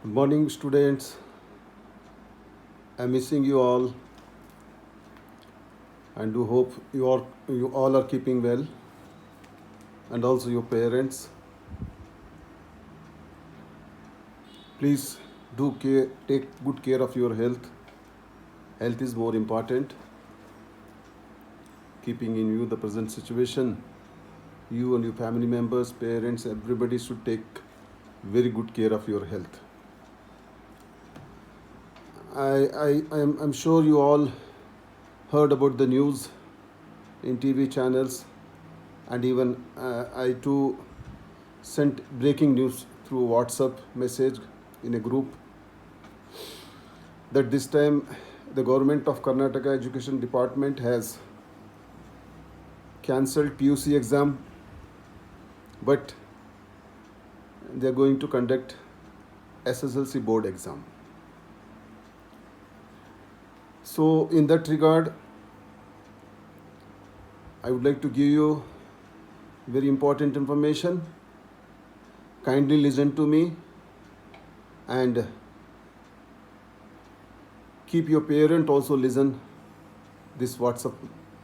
Good morning, students. I'm missing you all, and do hope you all are keeping well, and also your parents. Please take good care of your health. Health is more important. Keeping in view the present situation, you and your family members, parents, everybody should take very good care of your health. I'm sure you all heard about the news in TV channels, and even I too sent breaking news through WhatsApp message in a group that this time the government of Karnataka Education Department has cancelled PUC exam, but they are going to conduct SSLC board exam. So in that regard, I would like to give you very important information. Kindly listen to me and keep your parent also listen this WhatsApp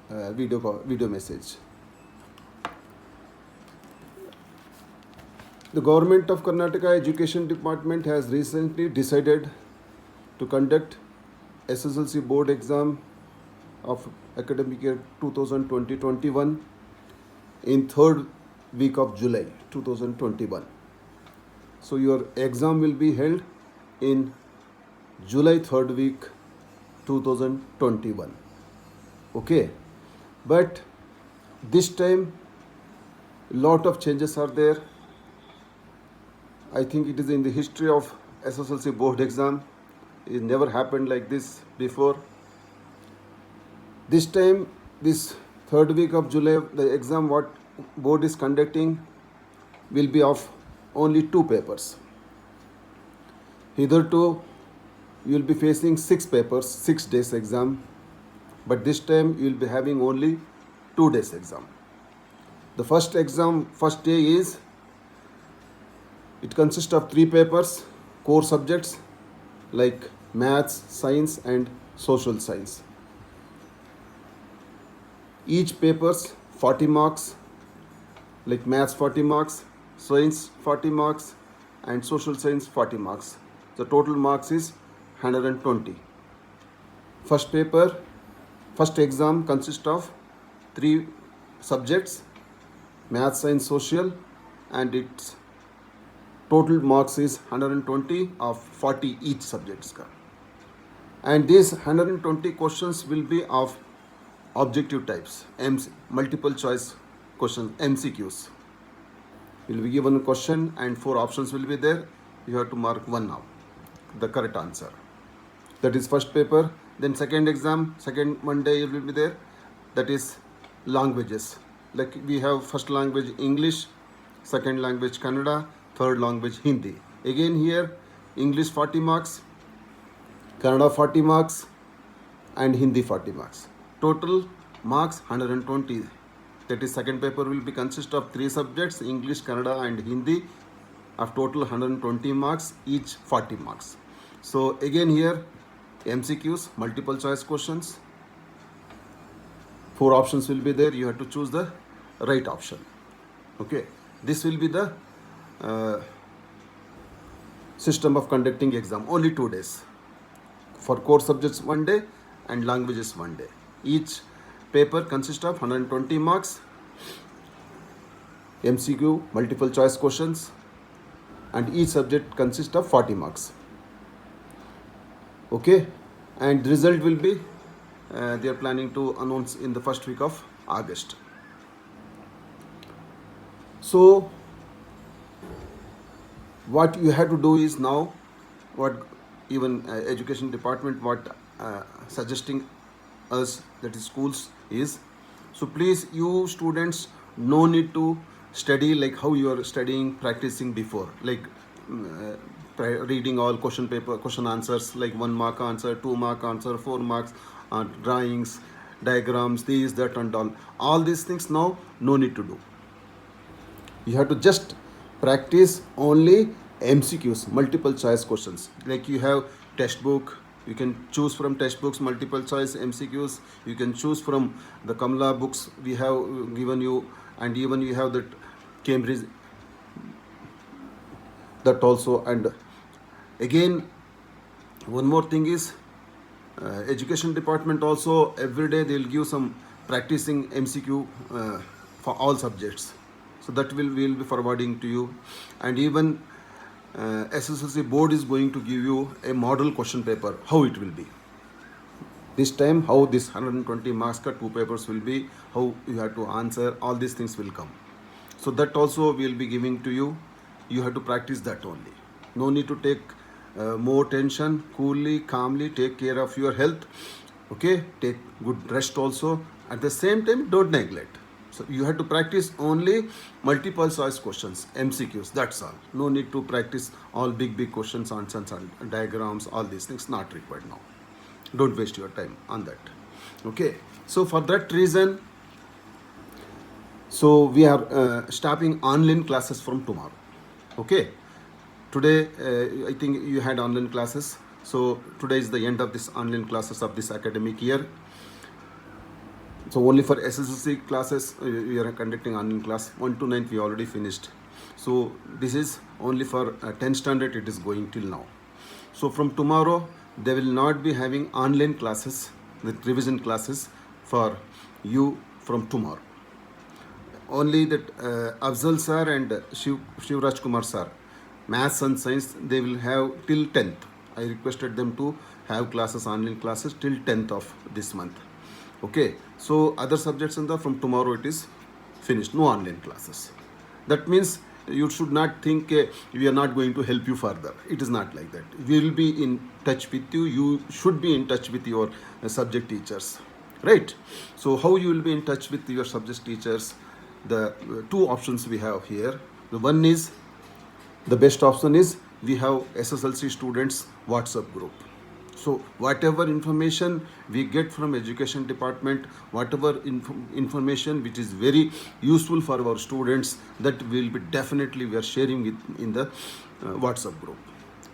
video message. The government of Karnataka Education Department has recently decided to conduct SSLC board exam of academic year 2020-21 in third week of July 2021. So your exam will be held in July third week 2021. Okay, but this time lot of changes are there. I think it is in the history of SSLC board exam. It never happened like this before. This time, this third week of July, the exam what board is conducting will be of only 2 papers. Hitherto, you will be facing 6 papers, 6 days exam, but this time you will be having only 2 days exam. The first exam, first day is, it consists of 3 papers, core subjects like maths, science and social science. Each papers 40 marks, like maths 40 marks, science 40 marks and social science 40 marks. The total marks is 120. First exam consists of 3 subjects, maths, science, social, and its total marks is 120 of 40 each subjects ka. And these 120 questions will be of objective types, multiple choice questions, MCQs. You will be given a question and 4 options will be there. You have to mark one now, the correct answer. That is first paper. Then second exam, second Monday will be there. That is languages. Like we have first language English, second language Kannada, third language Hindi. Again here English 40 marks, Kannada 40 marks and Hindi 40 marks. Total marks 120. That is second paper will be consist of 3 subjects, English, Kannada and Hindi, of total 120 marks, each 40 marks. So again here MCQs, multiple choice questions. 4 options will be there. You have to choose the right option. Okay. This will be the system of conducting exam. Only 2 days. For core subjects 1 day and languages 1 day. Each paper consists of 120 marks, MCQ, multiple choice questions, and each subject consists of 40 marks. Okay, and the result will be they are planning to announce in the first week of August. So what you have to do is now, what even education department what suggesting us, that is schools, is, so please you students no need to study like how you are studying, practicing before, like reading all question paper, question answers, like 1 mark answer, 2 mark answer, 4 marks, drawings, diagrams, this, that and all these things now no need to do. You have to just practice only MCQs, multiple choice questions. Like you have textbook, you can choose from textbooks, multiple choice MCQs. You can choose from the Kamla books we have given you, and even you have that Cambridge, that also. And again, one more thing is, education department also every day they'll give some practicing MCQ for all subjects. So that we'll be forwarding to you. And even SSLC board is going to give you a model question paper, how it will be. This time, how this 120 marks ka 2 papers will be, how you have to answer, all these things will come. So that also we'll be giving to you. You have to practice that only. No need to take more tension. Coolly, calmly take care of your health. Okay, take good rest also. At the same time, don't neglect. So you have to practice only multiple choice questions, MCQs, that's all. No need to practice all big questions, answers, and diagrams, all these things not required now. Don't waste your time on that. Okay, so for that reason, so we are starting online classes from tomorrow. Okay, today I think you had online classes. So today is the end of this online classes of this academic year. So only for SSLC classes we are conducting online class. 1 to 9 we already finished. So this is only for 10th standard, it is going till now. So from tomorrow they will not be having online classes, the revision classes for you from tomorrow. Only that Afzal sir and Shivraj Kumar sir, maths and science, they will have till 10th. I requested them to have classes, online classes till 10th of this month. Okay, so other subjects in from tomorrow it is finished, no online classes. That means you should not think we are not going to help you further. It is not like that. We will be in touch with you. You should be in touch with your subject teachers, right? So how you will be in touch with your subject teachers? The two options we have here. The one is, the best option is, we have SSLC students WhatsApp group. So whatever information we get from education department, whatever information which is very useful for our students, that will be definitely we are sharing it in the WhatsApp group.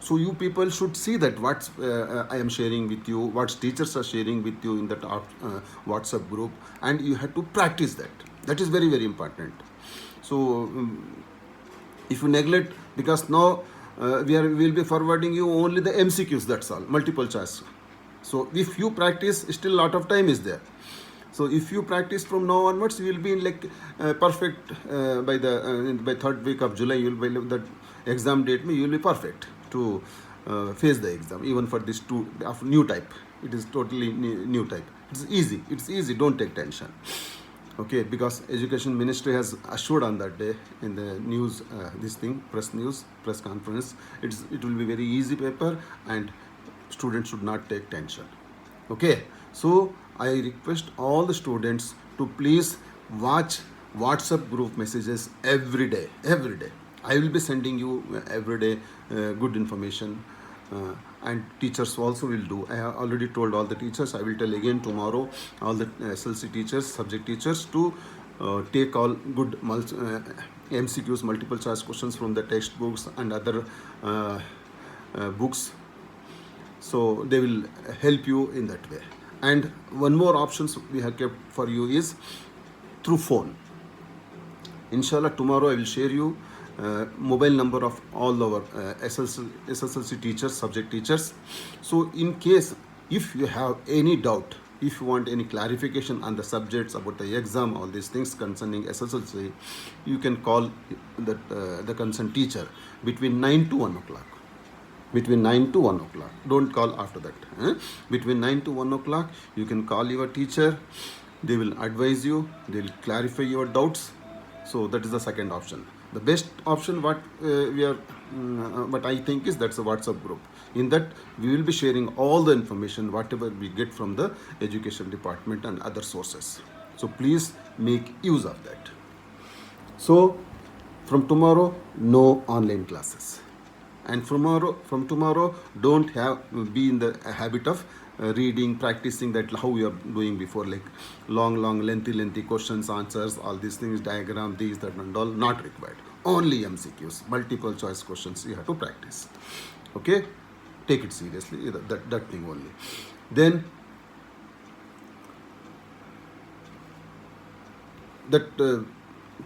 So you people should see that what I am sharing with you, what teachers are sharing with you in that WhatsApp group, and you have to practice that. That is very, very important. So if you neglect, because now we'll be forwarding you only the MCQs, that's all, multiple choice. So if you practice, still a lot of time is there. So if you practice from now onwards, you will be in like perfect by the by 3rd week of July. You will be that exam date. You will be perfect to face the exam, even for this two of new type. It is totally new type. It's easy. It's easy. Don't take tension. Okay, because education ministry has assured on that day in the news, this thing, press conference, it will be very easy paper, and students should not take tension. Okay, so I request all the students to please watch WhatsApp group messages every day. I will be sending you every day good information, and teachers also will do. I have already told all the teachers. I will tell again tomorrow all the SLC teachers, subject teachers, to take all good MCQs, multiple choice questions from the textbooks and other books. So they will help you in that way. And one more options we have kept for you is through phone. Inshallah, tomorrow I will share you mobile number of all our SSLC teachers, subject teachers. So in case if you have any doubt, if you want any clarification on the subjects about the exam, all these things concerning SSLC, you can call the concerned teacher between 9 to 1 o'clock. Between 9 to 1 o'clock. Don't call after that. Between 9 to 1 o'clock, you can call your teacher. They will advise you. They will clarify your doubts. So that is the second option. The best option what I think is, that's a WhatsApp group. In that we will be sharing all the information whatever we get from the education department and other sources. So please make use of that. So from tomorrow, no online classes. And from tomorrow, don't be in the habit of reading, practicing that how we are doing before, like long, lengthy questions, answers, all these things, diagram, these, that, and all, not required. only MCQs, multiple choice questions you have to practice. Okay, take it seriously, that thing only. Then that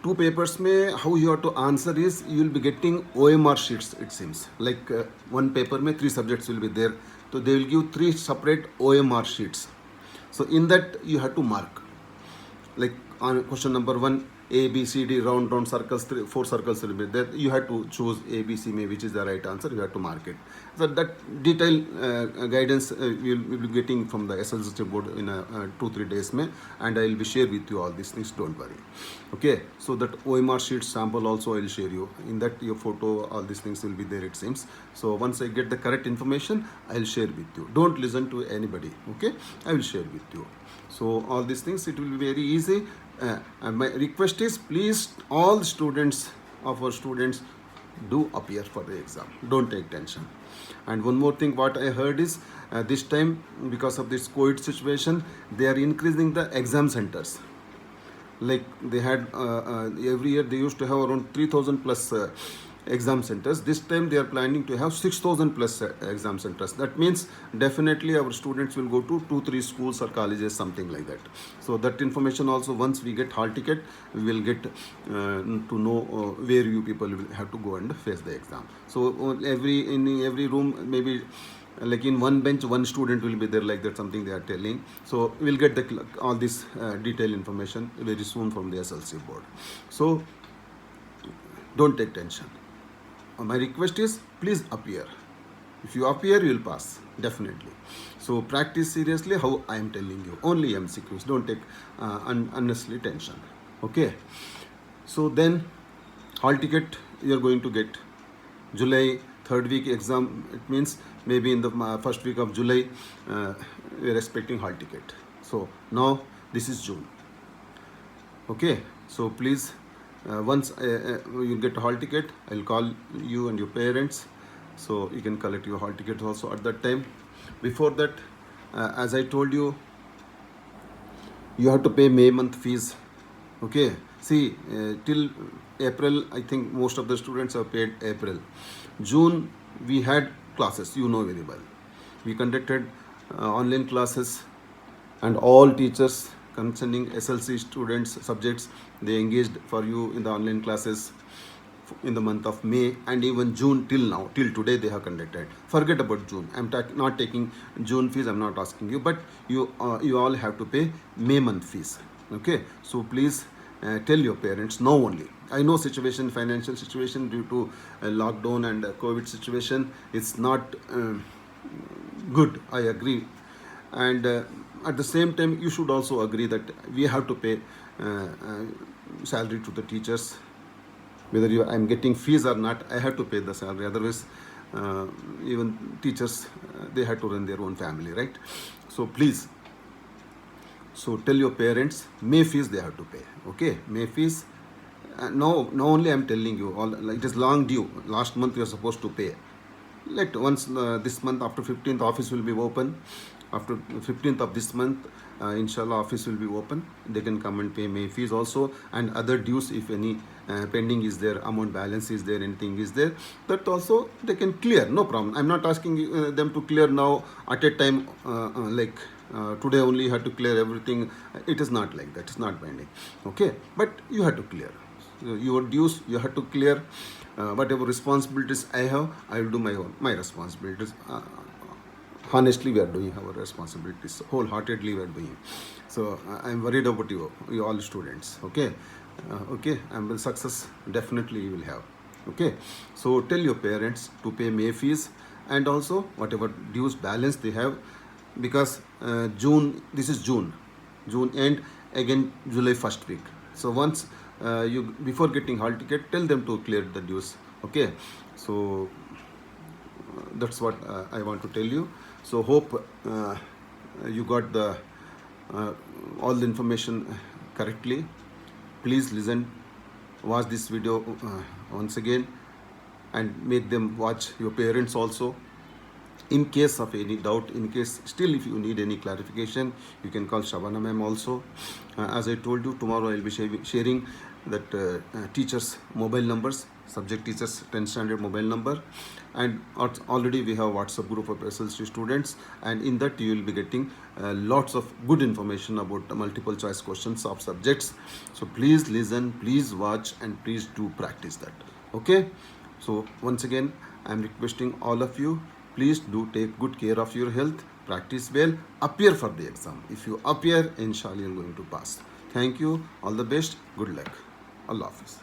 two papers may how you have to answer is you will be getting OMR sheets, it seems like one paper may 3 subjects will be there, so they will give 3 separate OMR sheets. So in that you have to mark, like on question number 1, A, B, C, D, round circles, 4 circles will be there. You have to choose A, B, C, which is the right answer. You have to mark it. So that detailed guidance we'll be getting from the SLC board in 2-3 days, and I will be share with you all these things. Don't worry. Okay. So that OMR sheet sample also I will share you. In that your photo, all these things will be there, it seems. So once I get the correct information, I will share with you. Don't listen to anybody. Okay. I will share with you. So all these things, it will be very easy. And my request is, please, all students of our students, do appear for the exam. Don't take tension. And one more thing, what I heard is this time, because of this COVID situation, they are increasing the exam centers. Like they had every year they used to have around 3,000 plus exam centers. This time they are planning to have 6,000 plus exam centers. That means definitely our students will go to 2-3 schools or colleges, something like that. So that information also, once we get hall ticket, we will get to know where you people will have to go and face the exam. So in every room, maybe like in one bench, one student will be there, like that, something they are telling. So we'll get all this detailed information very soon from the SLC board. So don't take tension. My request is, please appear. If you appear, you will pass, definitely. So practice seriously how I am telling you. Only MCQs. Don't take unnecessary tension. Okay. So then, hall ticket you are going to get July 3rd week exam. It means maybe in the first week of July we are expecting hall ticket. So now this is June. Okay. So please, once you get a hall ticket, I'll call you and your parents, so you can collect your hall ticket also at that time. Before that, as I told you, you have to pay May month fees. Okay. See, till April, I think most of the students have paid April. June, we had classes, you know very well. We conducted online classes, and all teachers concerning SLC students subjects, they engaged for you in the online classes in the month of May, and even June till now, till today they have conducted. Forget about June. I'm not taking June fees. I'm not asking you, but you all have to pay May month fees. Okay. So please tell your parents now only. I know situation, financial situation due to lockdown and COVID situation, it's not good. I agree. And at the same time, you should also agree that we have to pay salary to the teachers. Whether I'm getting fees or not, I have to pay the salary. Otherwise, even teachers, they have to run their own family, right? So please, so tell your parents, May fees they have to pay. Okay, May fees. No, only I'm telling you, it is long due. Last month you are supposed to pay. Let once this month, after 15th, office will be open. After 15th of this month, inshallah, office will be open. They can come and pay May fees also, and other dues, if any pending is there, amount balance is there, anything is there, that also they can clear, no problem. I'm not asking them to clear now at a time, like today only you have to clear everything. It is not like that. It's not binding. Okay, but you have to clear your dues. You have to clear whatever responsibilities I have. I will do my responsibilities. Honestly, we are doing our responsibilities wholeheartedly. We are doing. So I'm worried about you all students. Okay, okay. And will success definitely you will have. Okay. So tell your parents to pay May fees, and also whatever dues balance they have, because June. This is June end, again July first week. So once you before getting hall ticket, tell them to clear the dues. Okay. So that's what I want to tell you. So hope you got the all the information correctly. Please listen, watch this video once again, and make them watch your parents also. In case of any doubt, in case still if you need any clarification, you can call Shabana ma'am also. As I told you, tomorrow I'll be sharing that teachers mobile numbers, subject teachers 10th standard mobile number, and already we have WhatsApp group of SLC students, and in that you will be getting lots of good information about the multiple choice questions of subjects. So please listen, please watch, and please do practice that. Okay, so once again I am requesting all of you, please do take good care of your health, practice well, appear for the exam. If you appear, inshallah you are going to pass. Thank you, all the best, good luck. Allah Hafiz.